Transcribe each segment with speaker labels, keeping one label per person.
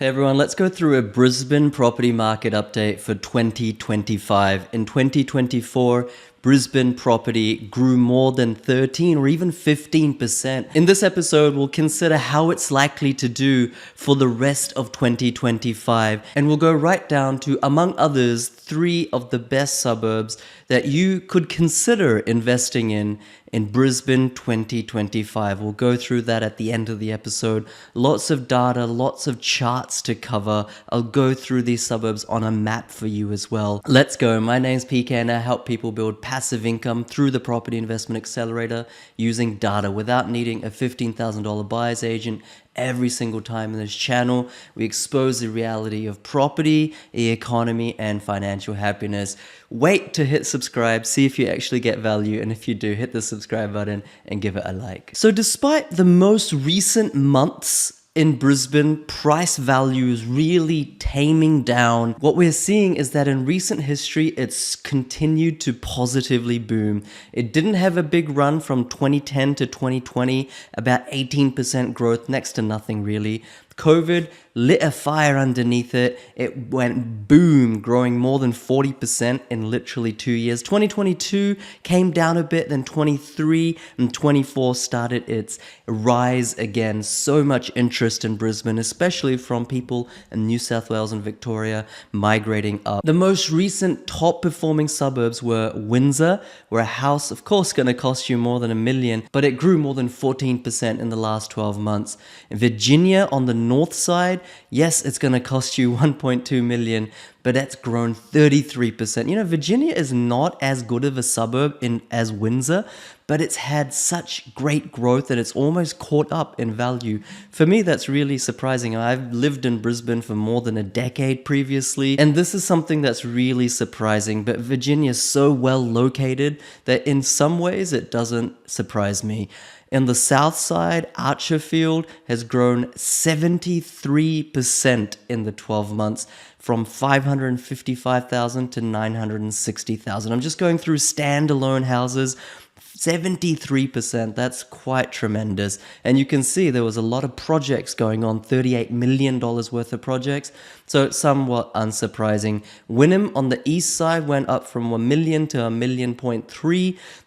Speaker 1: Hey everyone, let's go through a Brisbane property market update for 2025. In 2024, Brisbane property grew more than 13 or even 15%. In this episode, we'll consider how it's likely to do for the rest of 2025. And we'll go right down to, among others, 3 of the best suburbs that you could consider investing in Brisbane 2025. We'll go through that at the end of the episode. Lots of data, lots of charts to cover. I'll go through these suburbs on a map for you as well. Let's go. My name's PK and I help people build passive income through the Property Investment Accelerator using data without needing a $15,000 buyer's agent. Every single time in this channel, we expose the reality of property, the economy, and financial happiness. Wait to hit subscribe, see if you actually get value, and if you do, hit the subscribe button and give it a like. So despite the most recent months in Brisbane, price values really taming down, what we're seeing is that in recent history, it's continued to positively boom. It didn't have a big run from 2010 to 2020, about 18% growth, next to nothing really. COVID lit a fire underneath it. It went boom, growing more than 40% in literally 2 years. 2022 came down a bit, then 23 and 24 started its rise again. So much interest in Brisbane, especially from people in New South Wales and Victoria migrating up. The most recent top performing suburbs were Windsor, where a house, of course, going to cost you more than $1 million, but it grew more than 14% in the last 12 months. In Virginia, on the north side, yes, it's going to cost you 1.2 million, but that's grown 33%. You know, Virginia is not as good of a suburb as Windsor, but it's had such great growth that it's almost caught up in value. For me, that's really surprising. I've lived in Brisbane for more than a decade previously, and this is something that's really surprising. But Virginia is so well located that in some ways it doesn't surprise me. In the south side, Archerfield has grown 73% in the 12 months, from 555,000 to 960,000. I'm just going through standalone houses. 73%, that's quite tremendous. And you can see there was a lot of projects going on, $38 million worth of projects. So it's somewhat unsurprising. Wynnum on the east side went up from 1 million to 1.3 million.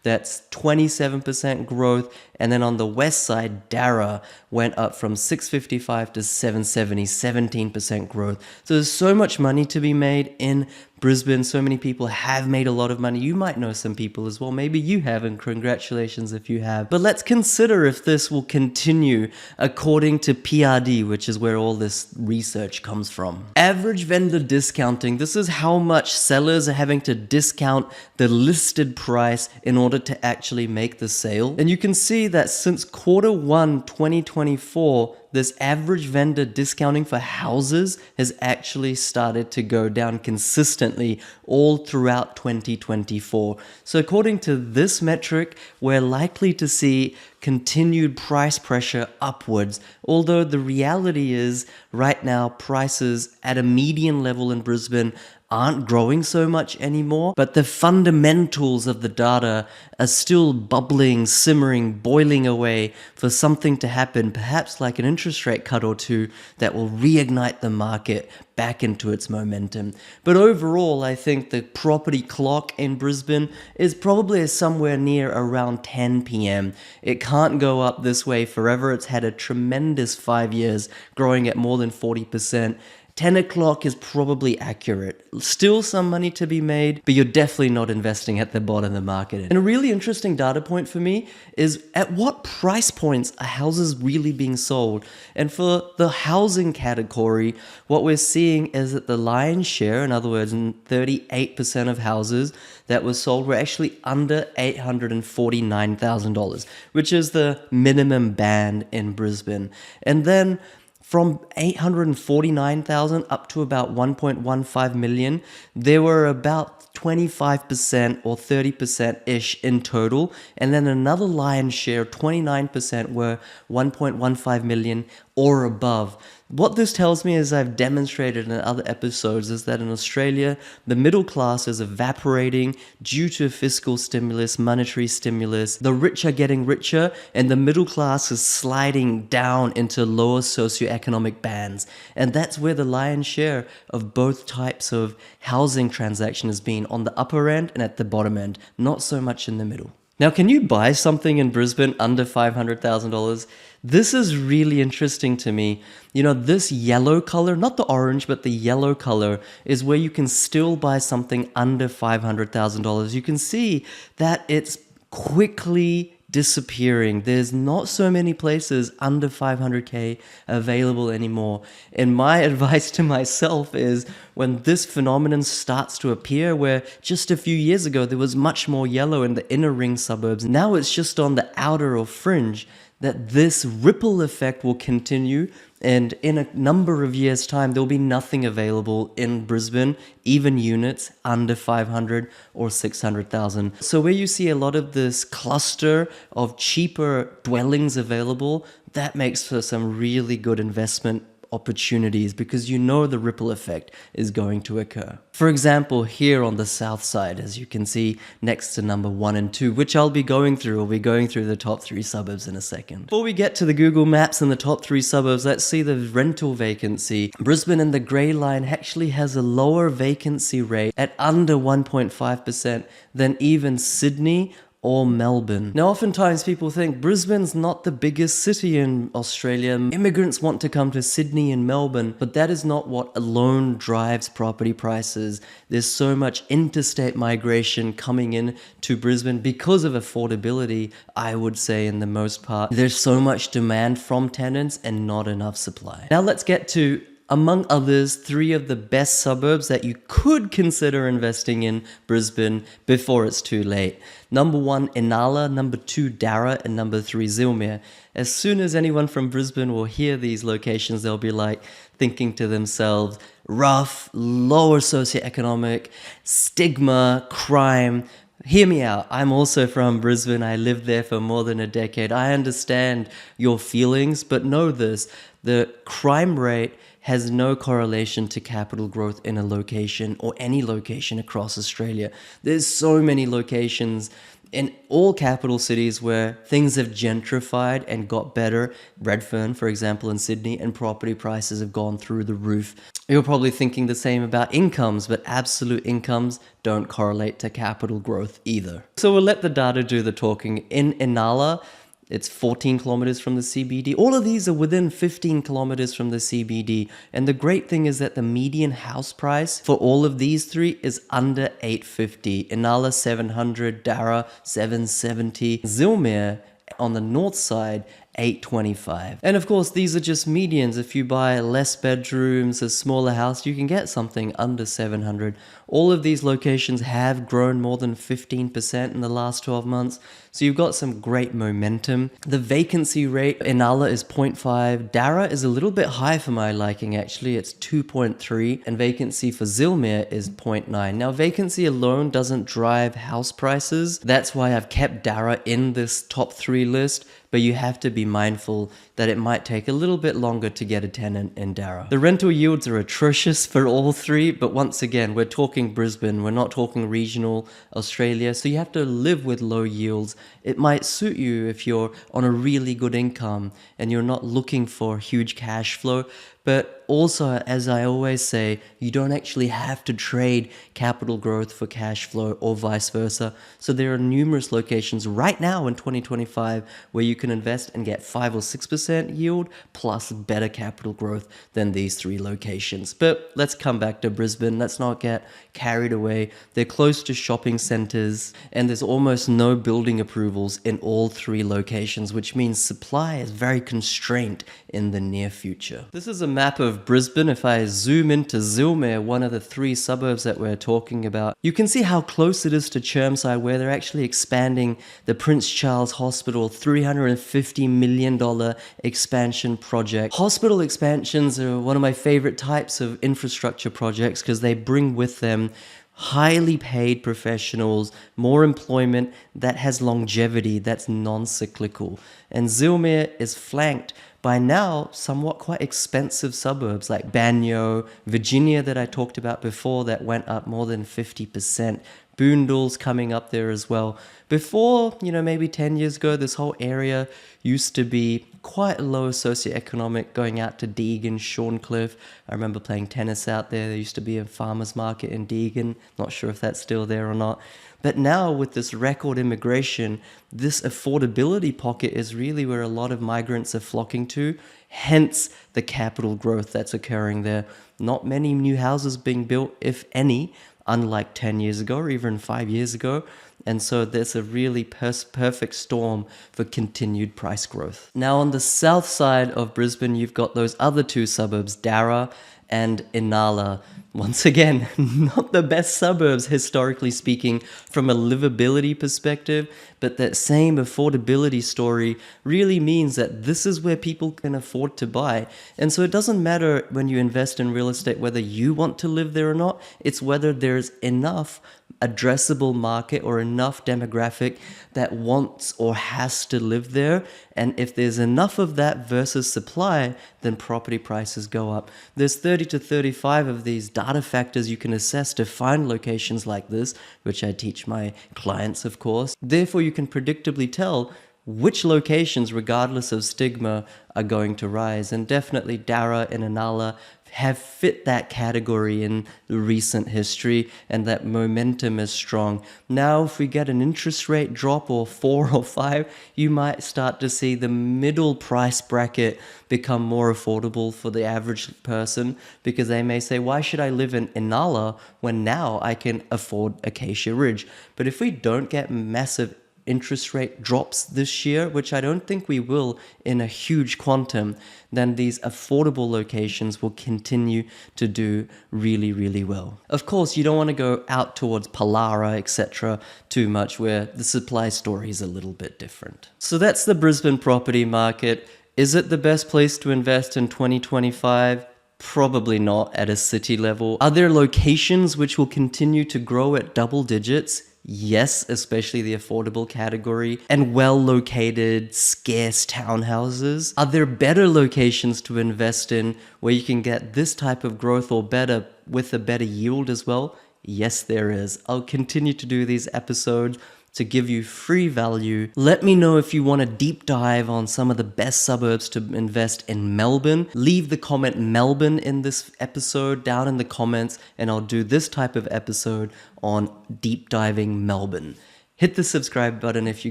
Speaker 1: That's 27% growth. And then on the west side, Darra went up from 655 to 770, 17% growth. So there's so much money to be made in Brisbane. So many people have made a lot of money. You might know some people as well. Maybe you have, and congratulations if you have. But let's consider if this will continue according to PRD, which is where all this research comes from. Average vendor discounting. This is how much sellers are having to discount the listed price in order to actually make the sale. And you can see that since Q1 2024, this average vendor discounting for houses has actually started to go down consistently all throughout 2024. So according to this metric, we're likely to see continued price pressure upwards. Although the reality is right now prices at a median level in Brisbane aren't growing so much anymore, but the fundamentals of the data are still bubbling, simmering, boiling away for something to happen, perhaps like an interest rate cut or two that will reignite the market back into its momentum. But overall, I think the property clock in Brisbane is probably somewhere near around 10 p.m. It can't go up this way forever. It's had a tremendous 5 years, growing at more than 40%. 10 o'clock is probably accurate. Still some money to be made, but you're definitely not investing at the bottom of the market. And a really interesting data point for me is at what price points are houses really being sold? And for the housing category, what we're seeing is that the lion's share, in other words, 38% of houses that were sold were actually under $849,000, which is the minimum band in Brisbane. And then from 849,000 up to about 1.15 million, there were about 25% or 30%-ish in total. And then another lion's share, 29%, were 1.15 million or above. What this tells me, as I've demonstrated in other episodes, is that in Australia, the middle class is evaporating due to fiscal stimulus, monetary stimulus. The rich are getting richer, and the middle class is sliding down into lower socioeconomic bands. And that's where the lion's share of both types of housing transaction has been, on the upper end and at the bottom end, not so much in the middle. Now, can you buy something in Brisbane under $500,000? This is really interesting to me. You know, this yellow color, not the orange, but the yellow color, is where you can still buy something under $500,000. You can see that it's quickly disappearing. There's not so many places under 500K available anymore. And my advice to myself is, when this phenomenon starts to appear, where just a few years ago there was much more yellow in the inner ring suburbs, now it's just on the outer or fringe, that this ripple effect will continue, and in a number of years' time there'll be nothing available in Brisbane, even units under 500 or 600,000. So where you see a lot of this cluster of cheaper dwellings available, that makes for some really good investment opportunities, because you know the ripple effect is going to occur. For example, here on the south side, as you can see next to number 1 and 2, which I'll be going through the top 3 suburbs in a second. Before we get to the Google Maps and the top 3 suburbs, let's see the rental vacancy. Brisbane in the grey line actually has a lower vacancy rate at under 1.5% than even Sydney or Melbourne. Now, oftentimes people think Brisbane's not the biggest city in Australia. Immigrants want to come to Sydney and Melbourne, but that is not what alone drives property prices. There's so much interstate migration coming in to Brisbane because of affordability, I would say, in the most part. There's so much demand from tenants and not enough supply. Now let's get to, among others, 3 of the best suburbs that you could consider investing in Brisbane before it's too late. Number 1, Inala. Number 2, Darra. And number 3, Zilmere. As soon as anyone from Brisbane will hear these locations, they'll be like thinking to themselves, rough, lower socioeconomic, stigma, crime. Hear me out. I'm also from Brisbane. I lived there for more than a decade. I understand your feelings, but know this: the crime rate has no correlation to capital growth in a location or any location across Australia. There's so many locations in all capital cities where things have gentrified and got better. Redfern, for example, in Sydney, and property prices have gone through the roof. You're probably thinking the same about incomes, but absolute incomes don't correlate to capital growth either. So we'll let the data do the talking. In Inala, it's 14 kilometers from the CBD. All of these are within 15 kilometers from the CBD. And the great thing is that the median house price for all of these 3 is under $850. Inala 700, Darra 770, Zilmere on the north side $825. And of course, these are just medians. If you buy less bedrooms, a smaller house, you can get something under 700. All of these locations have grown more than 15% in the last 12 months. So you've got some great momentum. The vacancy rate in Inala is 0.5. Darra is a little bit high for my liking, actually. It's 2.3. And vacancy for Zilmere is 0.9. Now, vacancy alone doesn't drive house prices. That's why I've kept Darra in this top 3 list. But you have to be mindful that it might take a little bit longer to get a tenant in Darra. The rental yields are atrocious for all 3, but once again, we're talking Brisbane, we're not talking regional Australia, so you have to live with low yields. It might suit you if you're on a really good income and you're not looking for huge cash flow, but also, as I always say, you don't actually have to trade capital growth for cash flow or vice versa. So there are numerous locations right now in 2025 where you can invest and get 5 or 6% yield plus better capital growth than these 3 locations. But let's come back to Brisbane. Let's not get carried away. They're close to shopping centers and there's almost no building approvals in all 3 locations, which means supply is very constrained in the near future. This is a map of Brisbane. If I zoom into Zilmere, one of the 3 suburbs that we're talking about, you can see how close it is to Chermside, where they're actually expanding the Prince Charles Hospital, $350 million expansion project. Hospital expansions are one of my favorite types of infrastructure projects because they bring with them highly paid professionals, more employment that has longevity, that's non-cyclical. And Zilmere is flanked by now somewhat quite expensive suburbs like Banyo, Virginia that I talked about before that went up more than 50%. Boondall's coming up there as well. Before, maybe 10 years ago, this whole area used to be quite low socioeconomic, going out to Deagon, Shorncliffe. I remember playing tennis out there. There used to be a farmer's market in Deagon. Not sure if that's still there or not. But now with this record immigration, this affordability pocket is really where a lot of migrants are flocking to, hence the capital growth that's occurring there. Not many new houses being built, if any, unlike 10 years ago or even 5 years ago. And so there's a really perfect storm for continued price growth. Now on the south side of Brisbane, you've got those other two suburbs, Darra and Inala. Once again, not the best suburbs historically speaking from a livability perspective, but that same affordability story really means that this is where people can afford to buy. And so it doesn't matter when you invest in real estate whether you want to live there or not, it's whether there's enough addressable market or enough demographic that wants or has to live there. And if there's enough of that versus supply, then property prices go up. There's 30 to 35 of these data factors you can assess to find locations like this, which I teach my clients, of course. Therefore, you can predictably tell which locations, regardless of stigma, are going to rise. And definitely Darra and Inala have fit that category in the recent history, and that momentum is strong. Now, if we get an interest rate drop or 4 or 5, you might start to see the middle price bracket become more affordable for the average person, because they may say, why should I live in Inala when now I can afford Acacia Ridge? But if we don't get massive interest rate drops this year, which I don't think we will in a huge quantum, then these affordable locations will continue to do really, really well. Of course, you don't want to go out towards Palara, etc. too much, where the supply story is a little bit different. So that's the Brisbane property market. Is it the best place to invest in 2025? Probably not at a city level. Are there locations which will continue to grow at double digits? Yes, especially the affordable category, and well-located, scarce townhouses. Are there better locations to invest in where you can get this type of growth or better with a better yield as well? Yes, there is. I'll continue to do these episodes to give you free value. Let me know if you want a deep dive on some of the best suburbs to invest in Melbourne. Leave the comment Melbourne in this episode down in the comments, and I'll do this type of episode on deep diving Melbourne. Hit the subscribe button if you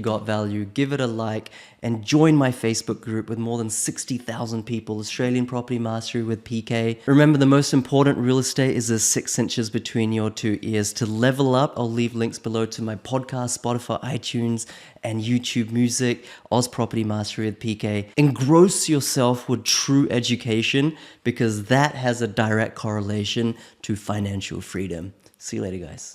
Speaker 1: got value, give it a like, and join my Facebook group with more than 60,000 people, Australian Property Mastery with PK. Remember, the most important real estate is the 6 inches between your two ears. To level up, I'll leave links below to my podcast, Spotify, iTunes, and YouTube music, Oz Property Mastery with PK. Engross yourself with true education, because that has a direct correlation to financial freedom. See you later, guys.